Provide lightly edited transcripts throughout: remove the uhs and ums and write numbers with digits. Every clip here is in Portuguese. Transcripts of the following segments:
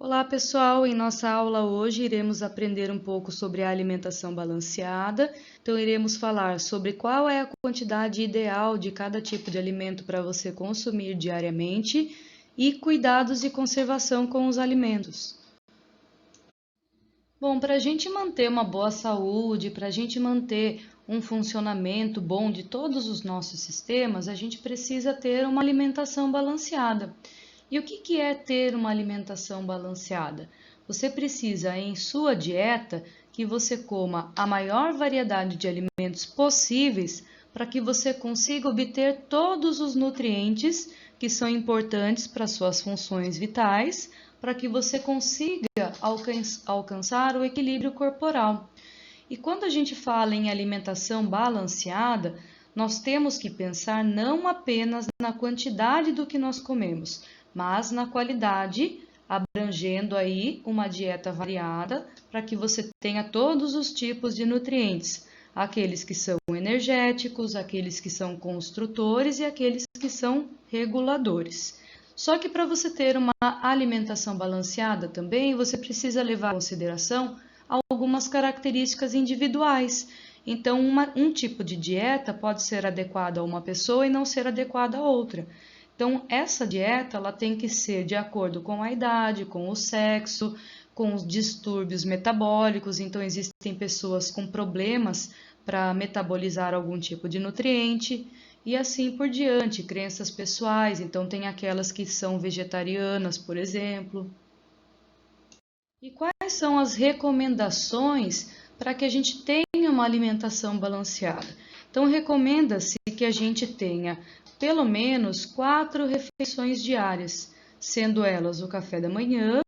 Olá pessoal, em nossa aula hoje iremos aprender um pouco sobre a alimentação balanceada. Então iremos falar sobre qual é a quantidade ideal de cada tipo de alimento para você consumir diariamente e cuidados de conservação com os alimentos. Bom, para a gente manter uma boa saúde, para a gente manter um funcionamento bom de todos os nossos sistemas, a gente precisa ter uma alimentação balanceada. E o que é ter uma alimentação balanceada? Você precisa, em sua dieta, que você coma a maior variedade de alimentos possíveis para que você consiga obter todos os nutrientes que são importantes para suas funções vitais, para que você consiga alcançar o equilíbrio corporal. E quando a gente fala em alimentação balanceada, nós temos que pensar não apenas na quantidade do que nós comemos, mas na qualidade, abrangendo aí uma dieta variada para que você tenha todos os tipos de nutrientes, aqueles que são energéticos, aqueles que são construtores e aqueles que são reguladores. Só que para você ter uma alimentação balanceada também, você precisa levar em consideração algumas características individuais. Então, um tipo de dieta pode ser adequada a uma pessoa e não ser adequada a outra. Então, essa dieta ela tem que ser de acordo com a idade, com o sexo, com os distúrbios metabólicos. Então, existem pessoas com problemas para metabolizar algum tipo de nutriente e assim por diante, crenças pessoais. Então, tem aquelas que são vegetarianas, por exemplo. E quais são as recomendações para que a gente tenha uma alimentação balanceada? Então, recomenda-se que a gente tenha pelo menos 4 refeições diárias, sendo elas o café da manhã,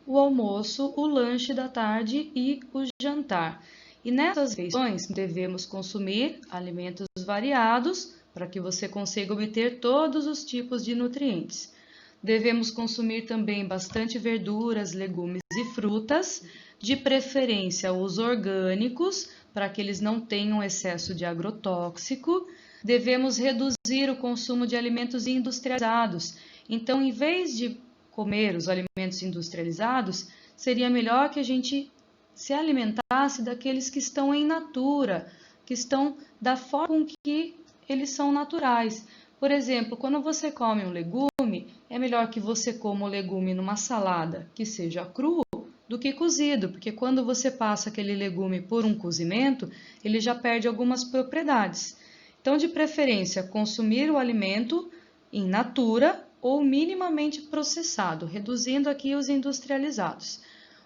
o almoço, o lanche da tarde e o jantar. E nessas refeições devemos consumir alimentos variados para que você consiga obter todos os tipos de nutrientes. Devemos consumir também bastante verduras, legumes e frutas, de preferência os orgânicos, para que eles não tenham excesso de agrotóxico. Devemos reduzir o consumo de alimentos industrializados. Então, em vez de comer os alimentos industrializados, seria melhor que a gente se alimentasse daqueles que estão em natura, que estão da forma com que eles são naturais. Por exemplo, quando você come um legume, é melhor que você coma o legume numa salada que seja cru do que cozido, porque quando você passa aquele legume por um cozimento, ele já perde algumas propriedades. Então, de preferência, consumir o alimento in natura ou minimamente processado, reduzindo aqui os industrializados.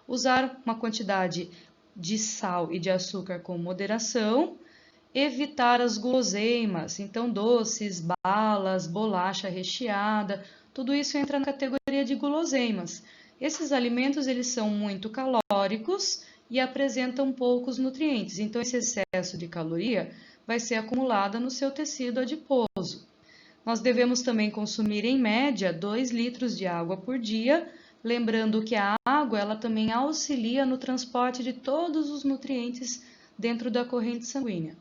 Usar uma quantidade de sal e de açúcar com moderação. Evitar as guloseimas, então doces, balas, bolacha recheada, tudo isso entra na categoria de guloseimas. Esses alimentos eles são muito calóricos e apresentam poucos nutrientes, então esse excesso de caloria vai ser acumulada no seu tecido adiposo. Nós devemos também consumir em média 2 litros de água por dia, lembrando que a água ela também auxilia no transporte de todos os nutrientes dentro da corrente sanguínea.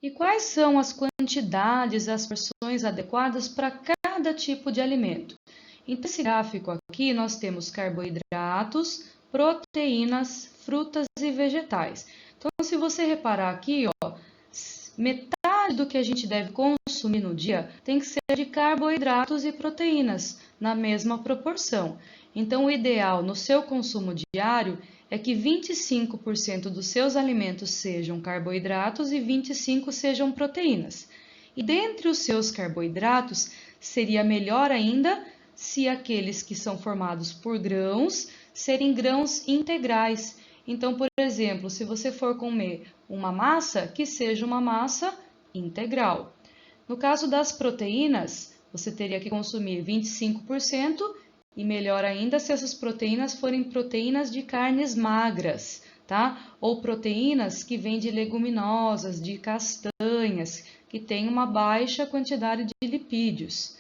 E quais são as quantidades, as porções adequadas para cada tipo de alimento? Então, nesse gráfico aqui, nós temos carboidratos, proteínas, frutas e vegetais. Então, se você reparar aqui, ó, metade do que a gente deve consumir no dia tem que ser de carboidratos e proteínas, na mesma proporção. Então, o ideal no seu consumo diário é que 25% dos seus alimentos sejam carboidratos e 25% sejam proteínas. E dentre os seus carboidratos, seria melhor ainda se aqueles que são formados por grãos serem grãos integrais. Então, por exemplo, se você for comer uma massa, que seja uma massa integral. No caso das proteínas, você teria que consumir 25%. E melhor ainda se essas proteínas forem proteínas de carnes magras, tá? Ou proteínas que vêm de leguminosas, de castanhas, que têm uma baixa quantidade de lipídios.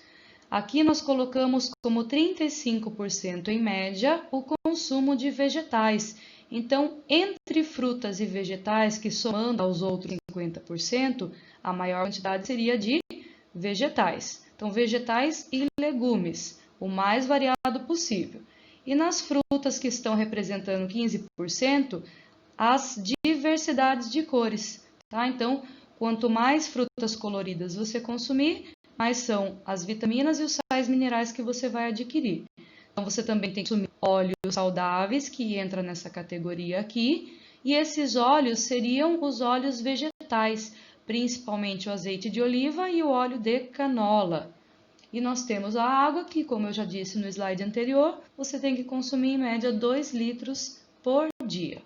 Aqui nós colocamos como 35% em média o consumo de vegetais. Então, entre frutas e vegetais, que somando aos outros 50%, a maior quantidade seria de vegetais. Então, vegetais e legumes. o mais variado possível. E nas frutas que estão representando 15%, as diversidades de cores, tá? Então, quanto mais frutas coloridas você consumir, mais são as vitaminas e os sais minerais que você vai adquirir. Então, você também tem que consumir óleos saudáveis, que entra nessa categoria aqui, e esses óleos seriam os óleos vegetais, principalmente o azeite de oliva e o óleo de canola. E nós temos a água, que, como eu já disse no slide anterior, você tem que consumir em média 2 litros por dia.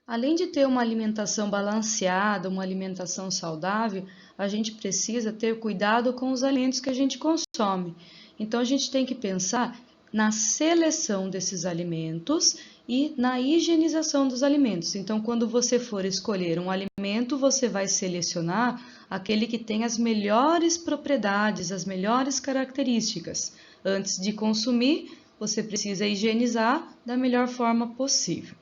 Além de ter uma alimentação balanceada, uma alimentação saudável, a gente precisa ter cuidado com os alimentos que a gente consome. Então, a gente tem que pensar na seleção desses alimentos e na higienização dos alimentos. Então, quando você for escolher um alimento, você vai selecionar aquele que tem as melhores propriedades, as melhores características. Antes de consumir, você precisa higienizar da melhor forma possível.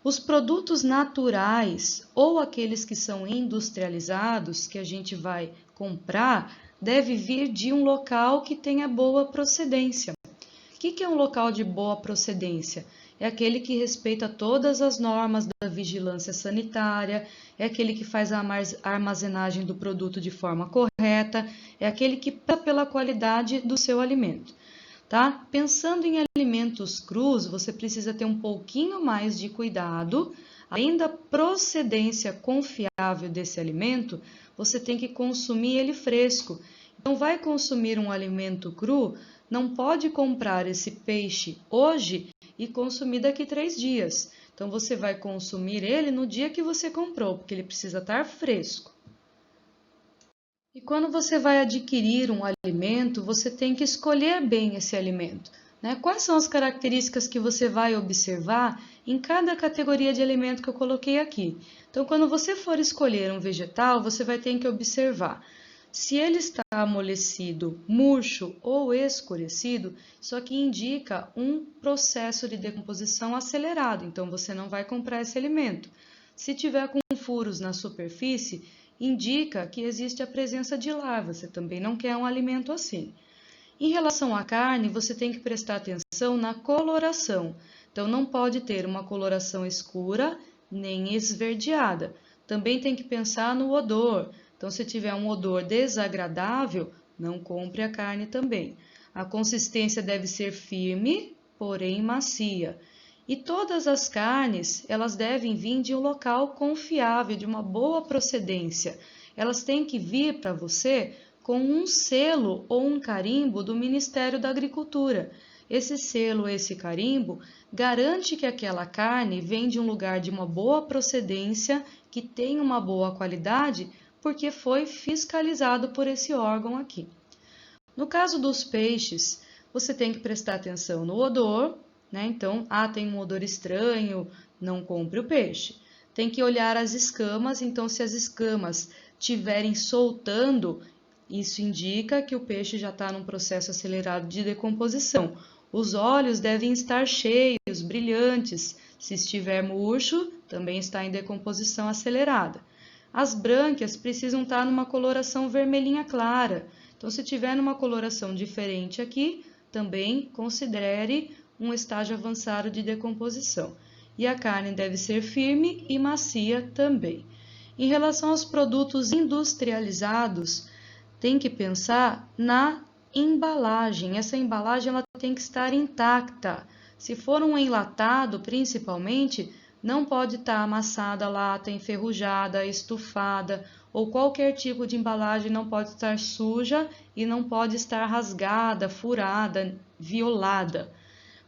Os produtos naturais ou aqueles que são industrializados, que a gente vai comprar, deve vir de um local que tenha boa procedência. O que é um local de boa procedência? É aquele que respeita todas as normas da vigilância sanitária, é aquele que faz a armazenagem do produto de forma correta, é aquele que preza pela qualidade do seu alimento. Tá? Pensando em alimentos crus, você precisa ter um pouquinho mais de cuidado. Além da procedência confiável desse alimento, você tem que consumir ele fresco. Então, vai consumir um alimento cru, não pode comprar esse peixe hoje e consumir daqui 3 dias. Então, você vai consumir ele no dia que você comprou, porque ele precisa estar fresco. E quando você vai adquirir um alimento, você tem que escolher bem esse alimento, né? Quais são as características que você vai observar em cada categoria de alimento que eu coloquei aqui? Então, quando você for escolher um vegetal, você vai ter que observar se ele está amolecido, murcho ou escurecido. Isso aqui indica um processo de decomposição acelerado, então você não vai comprar esse alimento. Se tiver com furos na superfície, indica que existe a presença de larvas, você também não quer um alimento assim. Em relação à carne, você tem que prestar atenção na coloração. Então, não pode ter uma coloração escura nem esverdeada. Também tem que pensar no odor. Então, se tiver um odor desagradável, não compre a carne também. A consistência deve ser firme, porém macia. E todas as carnes, elas devem vir de um local confiável, de uma boa procedência. Elas têm que vir para você com um selo ou um carimbo do Ministério da Agricultura. Esse selo, esse carimbo, garante que aquela carne vem de um lugar de uma boa procedência, que tem uma boa qualidade, porque foi fiscalizado por esse órgão aqui. No caso dos peixes, você tem que prestar atenção no odor, né? Então, tem um odor estranho, não compre o peixe. Tem que olhar as escamas, então se as escamas estiverem soltando, isso indica que o peixe já está num processo acelerado de decomposição. Os olhos devem estar cheios, brilhantes. Se estiver murcho, também está em decomposição acelerada. As brânquias precisam estar numa coloração vermelhinha clara. Então, se tiver numa coloração diferente aqui, também considere um estágio avançado de decomposição. E a carne deve ser firme e macia também. Em relação aos produtos industrializados, tem que pensar na embalagem. Essa embalagem ela tem que estar intacta. Se for um enlatado, principalmente, não pode estar amassada a lata, enferrujada, estufada, ou qualquer tipo de embalagem não pode estar suja e não pode estar rasgada, furada, violada.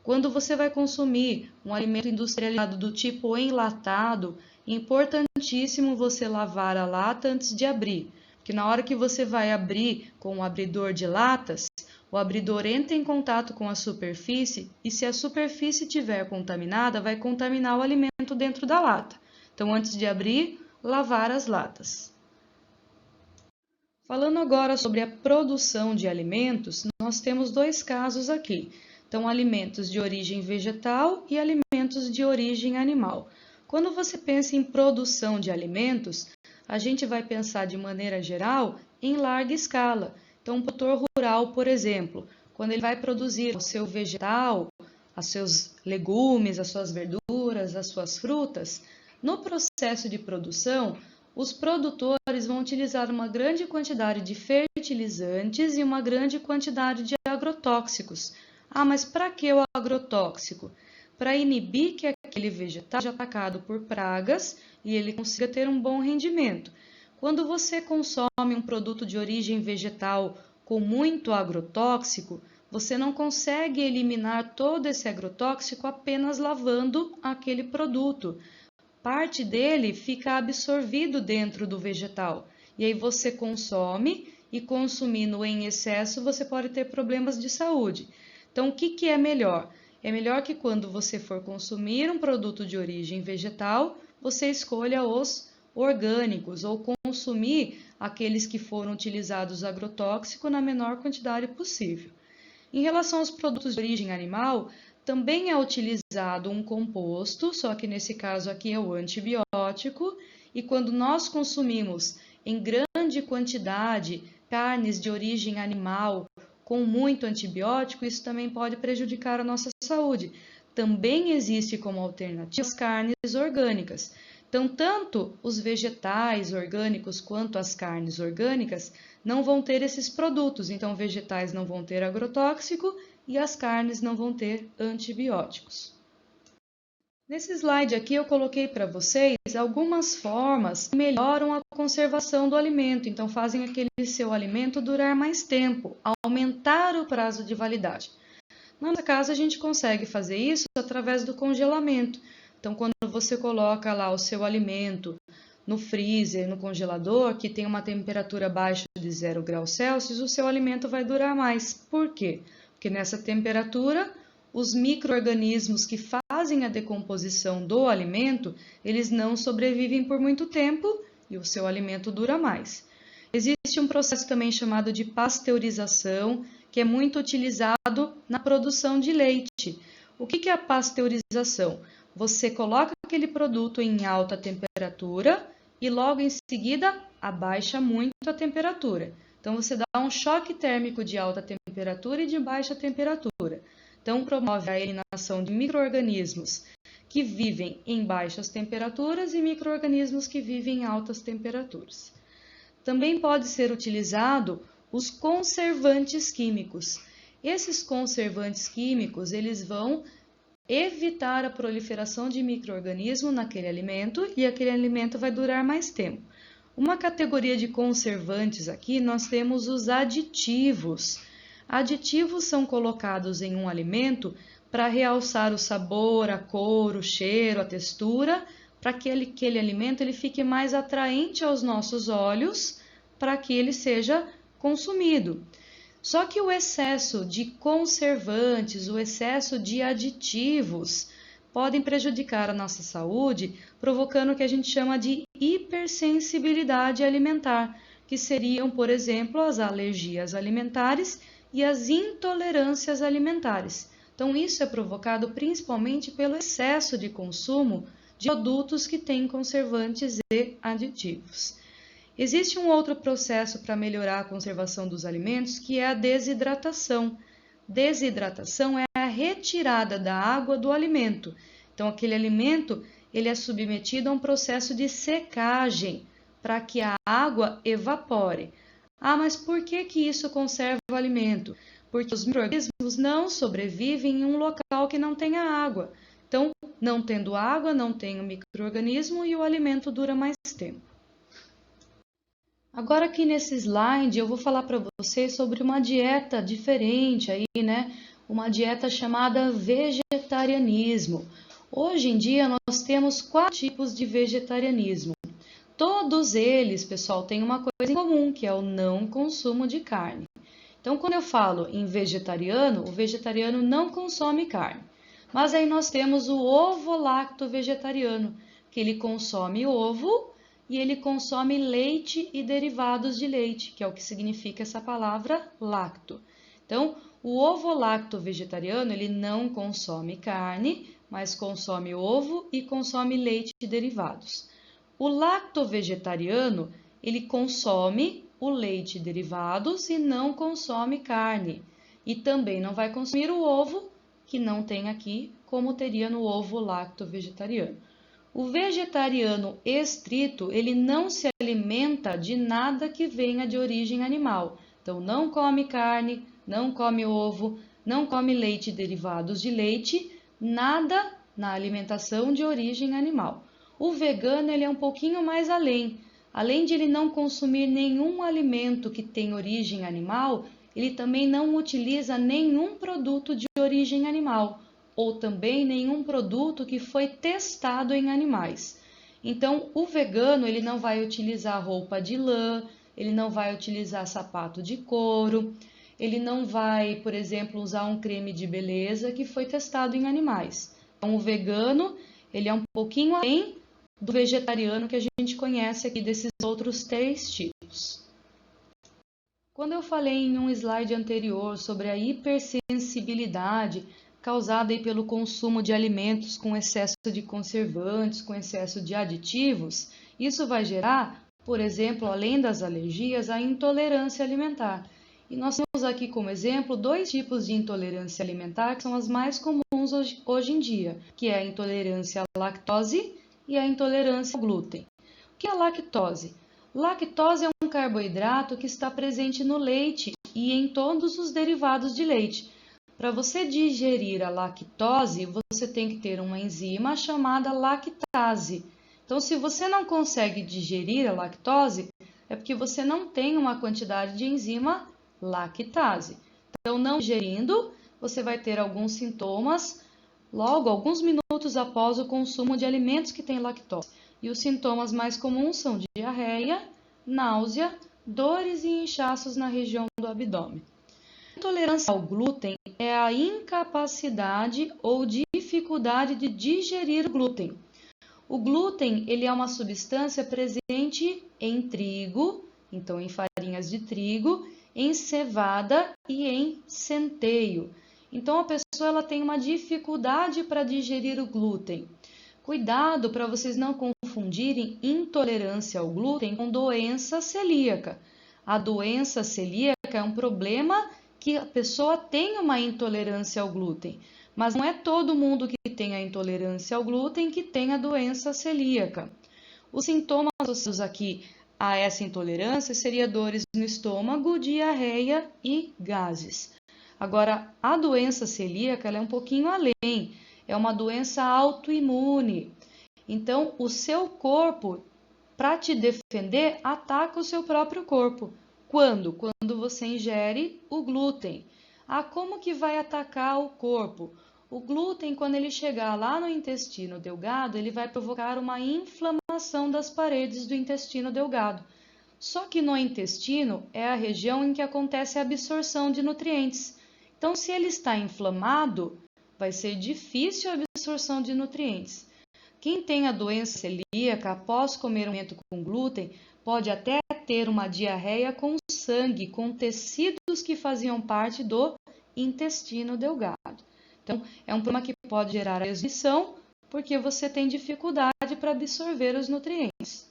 Quando você vai consumir um alimento industrializado do tipo enlatado, é importantíssimo você lavar a lata antes de abrir, porque na hora que você vai abrir com o abridor de latas, o abridor entra em contato com a superfície e se a superfície estiver contaminada, vai contaminar o alimento dentro da lata. Então, antes de abrir, lavar as latas. Falando agora sobre a produção de alimentos, nós temos 2 casos aqui. Então, alimentos de origem vegetal e alimentos de origem animal. Quando você pensa em produção de alimentos, a gente vai pensar de maneira geral em larga escala. Então, um produtor rural, por exemplo, quando ele vai produzir o seu vegetal, os seus legumes, as suas verduras, as suas frutas, no processo de produção, os produtores vão utilizar uma grande quantidade de fertilizantes e uma grande quantidade de agrotóxicos. Ah, mas para que o agrotóxico? Para inibir que aquele vegetal seja atacado por pragas e ele consiga ter um bom rendimento. Quando você consome um produto de origem vegetal com muito agrotóxico, você não consegue eliminar todo esse agrotóxico apenas lavando aquele produto. Parte dele fica absorvido dentro do vegetal. E aí você consome e consumindo em excesso você pode ter problemas de saúde. Então, o que é melhor? É melhor que quando você for consumir um produto de origem vegetal, você escolha os orgânicos ou consumir aqueles que foram utilizados agrotóxico na menor quantidade possível. Em relação aos produtos de origem animal, também é utilizado um composto, só que nesse caso aqui é o antibiótico, e quando nós consumimos em grande quantidade carnes de origem animal com muito antibiótico, isso também pode prejudicar a nossa saúde. Também existe como alternativa as carnes orgânicas. Então, tanto os vegetais orgânicos quanto as carnes orgânicas não vão ter esses produtos. Então, vegetais não vão ter agrotóxico e as carnes não vão ter antibióticos. Nesse slide aqui eu coloquei para vocês algumas formas que melhoram a conservação do alimento, então fazem aquele seu alimento durar mais tempo, aumentar o prazo de validade. Na nossa casa a gente consegue fazer isso através do congelamento. Então quando você coloca lá o seu alimento no freezer, no congelador, que tem uma temperatura abaixo de 0 graus Celsius, o seu alimento vai durar mais. Por quê? Porque nessa temperatura os micro-organismos que fazem a decomposição do alimento, eles não sobrevivem por muito tempo e o seu alimento dura mais. Existe um processo também chamado de pasteurização, que é muito utilizado na produção de leite. O que é a pasteurização? Você coloca aquele produto em alta temperatura e logo em seguida abaixa muito a temperatura. Então você dá um choque térmico de alta temperatura e de baixa temperatura. Então, promove a eliminação de micro-organismos que vivem em baixas temperaturas e micro-organismos que vivem em altas temperaturas. Também pode ser utilizado os conservantes químicos. Esses conservantes químicos, eles vão evitar a proliferação de micro-organismos naquele alimento e aquele alimento vai durar mais tempo. Uma categoria de conservantes aqui, nós temos os aditivos. Aditivos são colocados em um alimento para realçar o sabor, a cor, o cheiro, a textura, para que aquele alimento ele fique mais atraente aos nossos olhos, para que ele seja consumido. Só que o excesso de conservantes, o excesso de aditivos, podem prejudicar a nossa saúde, provocando o que a gente chama de hipersensibilidade alimentar, que seriam, por exemplo, as alergias alimentares e as intolerâncias alimentares. Então, isso é provocado principalmente pelo excesso de consumo de produtos que têm conservantes e aditivos. Existe um outro processo para melhorar a conservação dos alimentos, que é a desidratação. Desidratação é a retirada da água do alimento. Então, aquele alimento ele é submetido a um processo de secagem para que a água evapore. Ah, mas por que isso conserva o alimento? Porque os micro-organismos não sobrevivem em um local que não tenha água. Então, não tendo água, não tem o micro-organismo e o alimento dura mais tempo. Agora aqui nesse slide eu vou falar para vocês sobre uma dieta diferente aí, né? Uma dieta chamada vegetarianismo. Hoje em dia nós temos 4 tipos de vegetarianismo. Todos eles, pessoal, têm uma coisa em comum, que é o não consumo de carne. Então, quando eu falo em vegetariano, o vegetariano não consome carne. Mas aí nós temos o ovo-lacto vegetariano, que ele consome ovo e ele consome leite e derivados de leite, que é o que significa essa palavra lacto. Então, o ovo-lacto vegetariano, ele não consome carne, mas consome ovo e consome leite e derivados. O lacto-vegetariano, ele consome o leite e derivados e não consome carne. E também não vai consumir o ovo, que não tem aqui, como teria no ovo lacto-vegetariano. O vegetariano estrito, ele não se alimenta de nada que venha de origem animal. Então, não come carne, não come ovo, não come leite e derivados de leite, nada na alimentação de origem animal. O vegano, ele é um pouquinho mais além. Além de ele não consumir nenhum alimento que tem origem animal, ele também não utiliza nenhum produto de origem animal, ou também nenhum produto que foi testado em animais. Então, o vegano, ele não vai utilizar roupa de lã, ele não vai utilizar sapato de couro, ele não vai, por exemplo, usar um creme de beleza que foi testado em animais. Então, o vegano, ele é um pouquinho além do vegetariano que a gente conhece aqui desses outros 3 tipos. Quando eu falei em um slide anterior sobre a hipersensibilidade causada aí pelo consumo de alimentos com excesso de conservantes, com excesso de aditivos, isso vai gerar, por exemplo, além das alergias, a intolerância alimentar. E nós temos aqui como exemplo 2 tipos de intolerância alimentar que são as mais comuns hoje em dia, que é a intolerância à lactose e a intolerância ao glúten. O que é a lactose? Lactose é um carboidrato que está presente no leite e em todos os derivados de leite. Para você digerir a lactose, você tem que ter uma enzima chamada lactase. Então, se você não consegue digerir a lactose, é porque você não tem uma quantidade de enzima lactase. Então, não digerindo, você vai ter alguns sintomas logo alguns minutos após o consumo de alimentos que têm lactose. E os sintomas mais comuns são diarreia, náusea, dores e inchaços na região do abdômen. A intolerância ao glúten é a incapacidade ou dificuldade de digerir o glúten. O glúten, ele é uma substância presente em trigo, então em farinhas de trigo, em cevada e em centeio. Então a pessoa ela tem uma dificuldade para digerir o glúten. Cuidado para vocês não confundirem intolerância ao glúten com doença celíaca. A doença celíaca é um problema que a pessoa tem uma intolerância ao glúten, mas não é todo mundo que tem a intolerância ao glúten que tem a doença celíaca. Os sintomas associados aqui a essa intolerância seriam dores no estômago, diarreia e gases. Agora, a doença celíaca ela é um pouquinho além, é uma doença autoimune. Então, o seu corpo, para te defender, ataca o seu próprio corpo. Quando? Quando você ingere o glúten. Ah, como que vai atacar o corpo? O glúten, quando ele chegar lá no intestino delgado, ele vai provocar uma inflamação das paredes do intestino delgado. Só que no intestino é a região em que acontece a absorção de nutrientes. Então, se ele está inflamado, vai ser difícil a absorção de nutrientes. Quem tem a doença celíaca após comer um alimento com glúten pode até ter uma diarreia com sangue, com tecidos que faziam parte do intestino delgado. Então, é um problema que pode gerar a desnutrição, porque você tem dificuldade para absorver os nutrientes.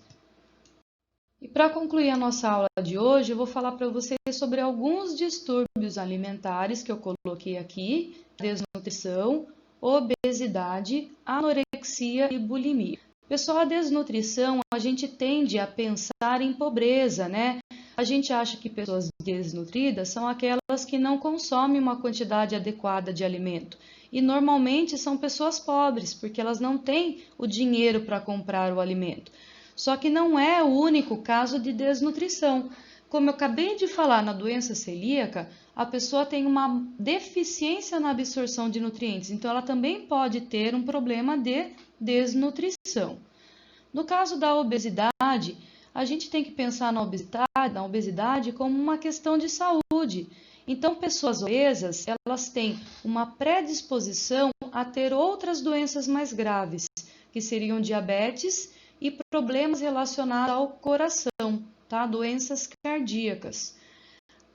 E para concluir a nossa aula de hoje, eu vou falar para vocês sobre alguns distúrbios alimentares que eu coloquei aqui: desnutrição, obesidade, anorexia e bulimia. Pessoal, a desnutrição, a gente tende a pensar em pobreza, né? A gente acha que pessoas desnutridas são aquelas que não consomem uma quantidade adequada de alimento. E normalmente são pessoas pobres, porque elas não têm o dinheiro para comprar o alimento. Só que não é o único caso de desnutrição. Como eu acabei de falar na doença celíaca, a pessoa tem uma deficiência na absorção de nutrientes, então ela também pode ter um problema de desnutrição. No caso da obesidade, a gente tem que pensar na obesidade como uma questão de saúde. Então, pessoas obesas, elas têm uma predisposição a ter outras doenças mais graves, que seriam diabetes e problemas relacionados ao coração, tá? Doenças cardíacas.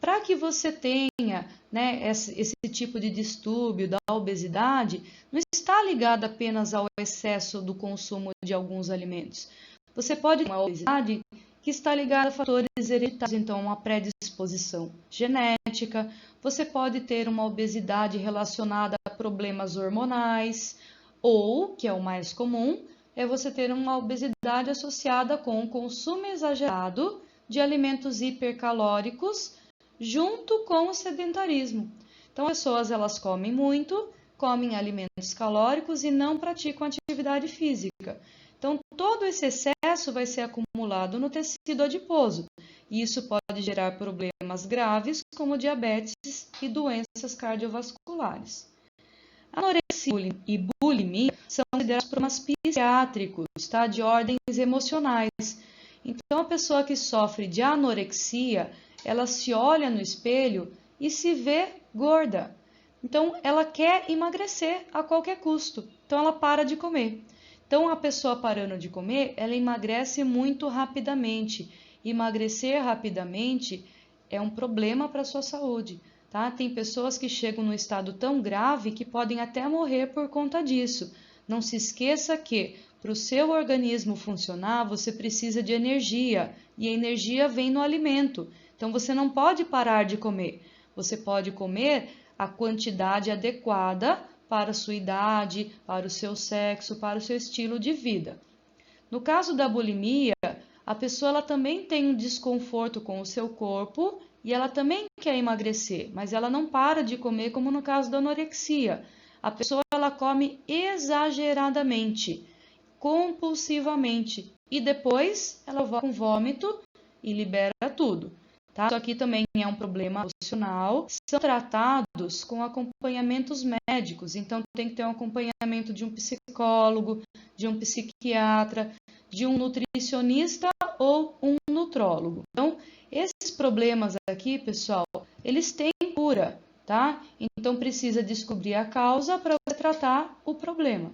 Para que você tenha, né, esse tipo de distúrbio da obesidade, não está ligado apenas ao excesso do consumo de alguns alimentos. Você pode ter uma obesidade que está ligada a fatores hereditários, então uma predisposição genética. Você pode ter uma obesidade relacionada a problemas hormonais, ou, que é o mais comum, é você ter uma obesidade associada com o consumo exagerado de alimentos hipercalóricos junto com o sedentarismo. Então, as pessoas elas comem muito, comem alimentos calóricos e não praticam atividade física. Então, todo esse excesso vai ser acumulado no tecido adiposo, e isso pode gerar problemas graves como diabetes e doenças cardiovasculares. Anorexia e bulimia são considerados problemas psiquiátricos, tá? De ordens emocionais. Então, a pessoa que sofre de anorexia, ela se olha no espelho e se vê gorda. Então, ela quer emagrecer a qualquer custo. Então, ela para de comer. Então, a pessoa parando de comer, ela emagrece muito rapidamente. Emagrecer rapidamente é um problema para a sua saúde. Tá? Tem pessoas que chegam num estado tão grave que podem até morrer por conta disso. Não se esqueça que para o seu organismo funcionar, você precisa de energia, e a energia vem no alimento. Então você não pode parar de comer. Você pode comer a quantidade adequada para a sua idade, para o seu sexo, para o seu estilo de vida. No caso da bulimia, a pessoa ela também tem um desconforto com o seu corpo e ela também quer emagrecer, mas ela não para de comer, como no caso da anorexia. A pessoa ela come exageradamente, compulsivamente, e depois ela vai com vômito e libera tudo. Tá? Isso aqui também é um problema emocional, são tratados com acompanhamentos médicos, então tem que ter um acompanhamento de um psicólogo, de um psiquiatra, de um nutricionista ou um nutrólogo. Então, esses problemas aqui, pessoal, eles têm cura, tá? Então, precisa descobrir a causa para você tratar o problema.